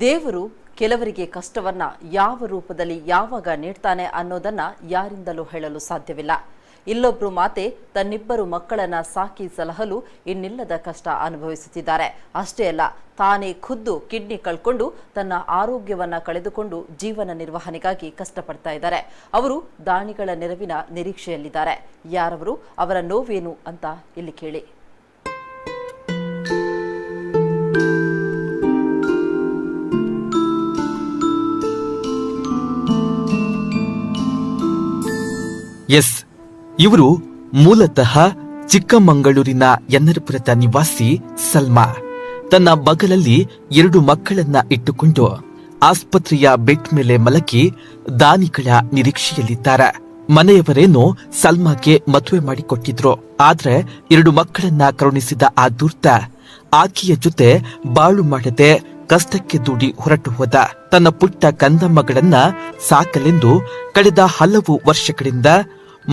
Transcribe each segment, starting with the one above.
ದೇವರು ಕೆಲವರಿಗೆ ಕಷ್ಟವನ್ನ ಯಾವ ರೂಪದಲ್ಲಿ ಯಾವಾಗ ನೀಡ್ತಾನೆ ಅನ್ನೋದನ್ನ ಯಾರಿಂದಲೂ ಹೇಳಲು ಸಾಧ್ಯವಿಲ್ಲ. ಇಲ್ಲೊಬ್ರು ಮಾತೆ ತನ್ನಿಬ್ಬರು ಮಕ್ಕಳನ್ನ ಸಾಕಿ ಸಲಹಲು ಇನ್ನಿಲ್ಲದ ಕಷ್ಟ ಅನುಭವಿಸುತ್ತಿದ್ದಾರೆ. ಅಷ್ಟೇ ಅಲ್ಲ, ತಾನೇ ಖುದ್ದು ಕಿಡ್ನಿ ಕಳ್ಕೊಂಡು ತನ್ನ ಆರೋಗ್ಯವನ್ನ ಕಳೆದುಕೊಂಡು ಜೀವನ ನಿರ್ವಹಣೆಗಾಗಿ ಕಷ್ಟಪಡ್ತಾ ಇದ್ದಾರೆ. ಅವರು ದಾನಿಗಳ ನೆರವಿನ ನಿರೀಕ್ಷೆಯಲ್ಲಿದ್ದಾರೆ. ಯಾರವರು, ಅವರ ನೋವೇನು ಅಂತ ಇಲ್ಲಿ ಕೇಳಿ. ಎಸ್, ಇವರು ಮೂಲತಃ ಚಿಕ್ಕಮಗಳೂರಿನ ಯನ್ನರಪುರದ ನಿವಾಸಿ ಸಲ್ಮಾ. ತನ್ನ ಬಗಲಲ್ಲಿ 2 ಮಕ್ಕಳನ್ನ ಇಟ್ಟುಕೊಂಡು ಆಸ್ಪತ್ರೆಯ ಬೆಡ್ ಮೇಲೆ ಮಲಗಿ ದಾನಿಗಳ ನಿರೀಕ್ಷೆಯಲ್ಲಿದ್ದಾರೆ. ಮನೆಯವರೇನೋ ಸಲ್ಮಾಗೆ ಮದುವೆ ಮಾಡಿಕೊಟ್ಟಿದ್ರು. ಆದ್ರೆ 2 ಮಕ್ಕಳನ್ನ ಕರುಣಿಸಿದ ಆ ಧೂರ್ತ ಆಕೆಯ ಜೊತೆ ಬಾಳು ಮಾಡದೆ ಕಷ್ಟಕ್ಕೆ ದೂಡಿ ಹೊರಟು ಹೋದ. ತನ್ನ ಪುಟ್ಟ ಕಂದಮ್ಮಗಳನ್ನ ಸಾಕಲೆಂದು ಕಳೆದ ಹಲವು ವರ್ಷಗಳಿಂದ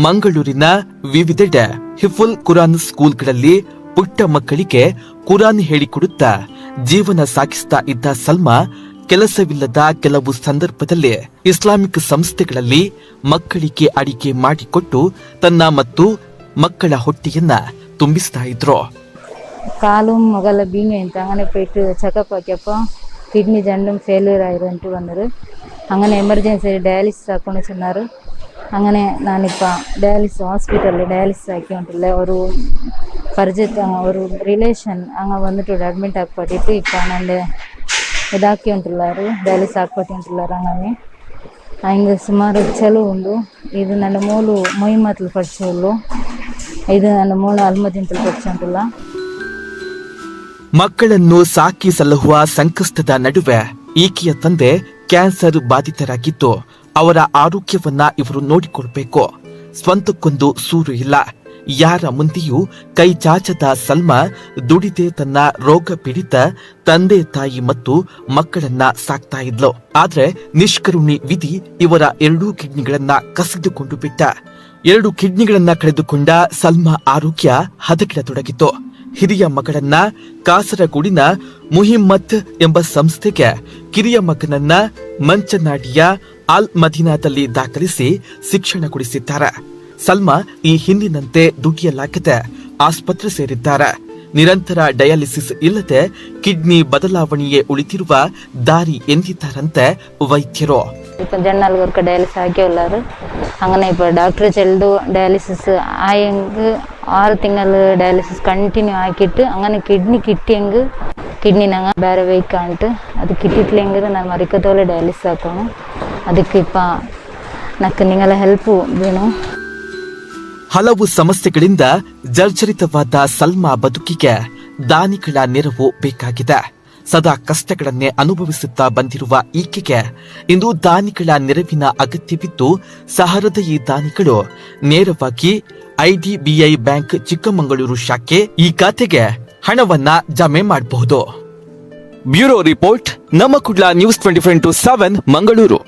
ಮಂಗಳೂರಿನ ವಿವಿಧೆಡೆ ಹಿಫುಲ್ ಕುರಾನ್ ಸ್ಕೂಲ್ಗಳಲ್ಲಿ ಪುಟ್ಟ ಮಕ್ಕಳಿಗೆ ಕುರಾನ್ ಹೇಳಿಕೊಡುತ್ತಾ ಜೀವನ ಸಾಗಿಸ್ತಾ ಇದ್ದ ಸಲ್ಮಾ ಕೆಲಸವಿಲ್ಲದ ಕೆಲವು ಸಂದರ್ಭದಲ್ಲಿ ಇಸ್ಲಾಮಿಕ್ ಸಂಸ್ಥೆಗಳಲ್ಲಿ ಮಕ್ಕಳಿಗೆ ಅಡಿಗೆ ಮಾಡಿಕೊಟ್ಟು ತನ್ನ ಮತ್ತು ಮಕ್ಕಳ ಹೊಟ್ಟೆಯನ್ನ ತುಂಬಿಸ್ತಾ ಇದ್ರು. കാലും മുകളെ ബീങ്ങ അങ്ങനെ പോയിട്ട് ചെക്കപ്പ് ആക്കിയപ്പോൾ കിഡ്നി രണ്ടും ഫെയിലിയർ ആയിട്ട് വന്നത്. അങ്ങനെ എമർജൻസി ഡയാലിസിസ് ആക്കണം ചെന്നാറ്. അങ്ങനെ ഞാനിപ്പോൾ ഡയാലിസിസ് ഹോസ്പിറ്റലിൽ ഡയാലിസിസ് ആക്കിക്കൊണ്ടില്ല. ഒരു പരിചയത്ത് ഒരു റിലേഷൻ അങ്ങനെ വന്നിട്ട് അഡ്മിറ്റ് ആക്കിയിട്ട് ഇപ്പം എൻ്റെ ഇതാക്കിക്കൊണ്ടില്ലാರು ഡയാലിസിസ് ആക്കിക്കൊണ്ടില്ലാರು. അങ്ങനെ ಹಂಗೆ ಸುಮಾರು ಚೆಲುವು ಉಂಡು. ಇದು ನನ್ನ ಮೂಲು ಮೊಯ್ಮತ್ಲು ಪಡಿಸೋಳು, ಇದು ನನ್ನ ಮೂಲು ಅಲ್ಮದಿಂತಲು ಪಡಿಸೋಂಟಿಲ್ಲ. ಮಕ್ಕಳನ್ನು ಸಾಕಿ ಸಲಹುವ ಸಂಕಷ್ಟದ ನಡುವೆ ಈಕೆಯ ತಂದೆ ಕ್ಯಾನ್ಸರ್ ಬಾಧಿತರಾಗಿದ್ದು ಅವರ ಆರೋಗ್ಯವನ್ನ ಇವರು ನೋಡಿಕೊಳ್ಬೇಕು. ಸ್ವಂತಕ್ಕೊಂದು ಸೂರು ಇಲ್ಲ. ಯಾರ ಮುಂದೆಯೂ ಕೈ ಚಾಚದ ಸಲ್ಮಾ ದುಡಿದೆ ತನ್ನ ರೋಗ ಪೀಡಿತ ತಂದೆ ತಾಯಿ ಮತ್ತು ಮಕ್ಕಳನ್ನ ಸಾಕ್ತಾ ಇದ್ಲು. ಆದ್ರೆ ನಿಷ್ಕರುಣಿ ವಿಧಿ ಇವರ 2 ಕಿಡ್ನಿಗಳನ್ನ ಕಸಿದುಕೊಂಡು ಬಿಟ್ಟ. 2 ಕಿಡ್ನಿಗಳನ್ನ ಕಳೆದುಕೊಂಡ ಸಲ್ಮಾ ಆರೋಗ್ಯ ಹದಗೆಡತೊಡಗಿತು. ಹಿರಿಯ ಮಗಳನ್ನ ಕಾಸರಗೋಡಿನ ಮುಹಿಮ್ಮತ್ ಎಂಬ ಸಂಸ್ಥೆಗೆ, ಕಿರಿಯ ಮಗನನ್ನ ಮಂಚನಾಡಿಯ ಅಲ್ ಮದೀನಾದಲ್ಲಿ ದಾಖಲಿಸಿ ಶಿಕ್ಷಣ ಕೊಡಿಸಿದ್ದಾರೆ. ಸಲ್ಮಾ ಈ ಹಿಂದಿನಂತೆ ದುಡಿಯಲಾಗದೆ ಆಸ್ಪತ್ರೆ ಸೇರಿದ್ದಾರೆ. ನಿರಂತರ ಡಯಾಲಿಸಿಸ್ ಇಲ್ಲದೆ ಕಿಡ್ನಿ ಬದಲಾವಣೆಯೇ ಉಳಿದಿರುವ ದಾರಿ ಎಂದಿದ್ದಾರಂತೆ ವೈದ್ಯರು. ഇപ്പം ജനനാളുകൾക്ക് ഡയാലിസിസ് ആക്കിയുള്ളാറ്. അങ്ങനെ ഇപ്പോൾ ഡോക്ടർ ചെല്ലു ഡയാലിസിസ് ആയെങ്കിൽ 6 ತಿಂಗಳು ಡಯಾಲಿಸಿಸ್ ಕಂಟಿನ್ಯೂ ಆಕಿಟ್ಟು അങ്ങനെ ಕಿಡ್ನಿ കിട്ടിയെങ്കിൽ ಕಿಡ್ನಿ ನಂಗೆ ಬೇರೆ ವೇಯ್ಕಾಂಟು ಅದು ಕಿಟ್ಟಿಟ್ಲೆಂಗಿದ್ರೆ ನಾನು ಮರಿಕತೋಲೆ ಡಯಾಲಿಸಿಸ್ ಹಾಕೋಣ. ಅದಕ್ಕೆ ಇಪ್ಪ ನಕ್ಕೆ ನಿಂಗೆಲ್ಲ ಹೆಲ್ಪು ಬೇನು. ಹಲವು ಸಮಸ್ಯೆಗಳಿಂದ ಜರ್ಜರಿತವಾದ ಸಲ್ಮಾ ಬದುಕಿಗೆ ದಾನಿಗಳ ನೆರವು ಬೇಕಾಗಿದೆ. ಸದಾ ಕಷ್ಟಗಳನ್ನೇ ಅನುಭವಿಸುತ್ತಾ ಬಂದಿರುವ ಈಕೆಗೆ ಇಂದು ದಾನಿಗಳ ನೆರವಿನ ಅಗತ್ಯವಿದ್ದು ಸಹೃದಯಿ ದಾನಿಗಳು ನೇರವಾಗಿ ಐಡಿಬಿಐ ಬ್ಯಾಂಕ್ ಚಿಕ್ಕಮಗಳೂರು ಶಾಖೆ ಈ ಖಾತೆಗೆ ಹಣವನ್ನ ಜಮೆ ಮಾಡಬಹುದು. ಬ್ಯೂರೋ ರಿಪೋರ್ಟ್, ನಮ್ಮ ಕುಡ್ಲ ನ್ಯೂಸ್ 24x7 ಮಂಗಳೂರು.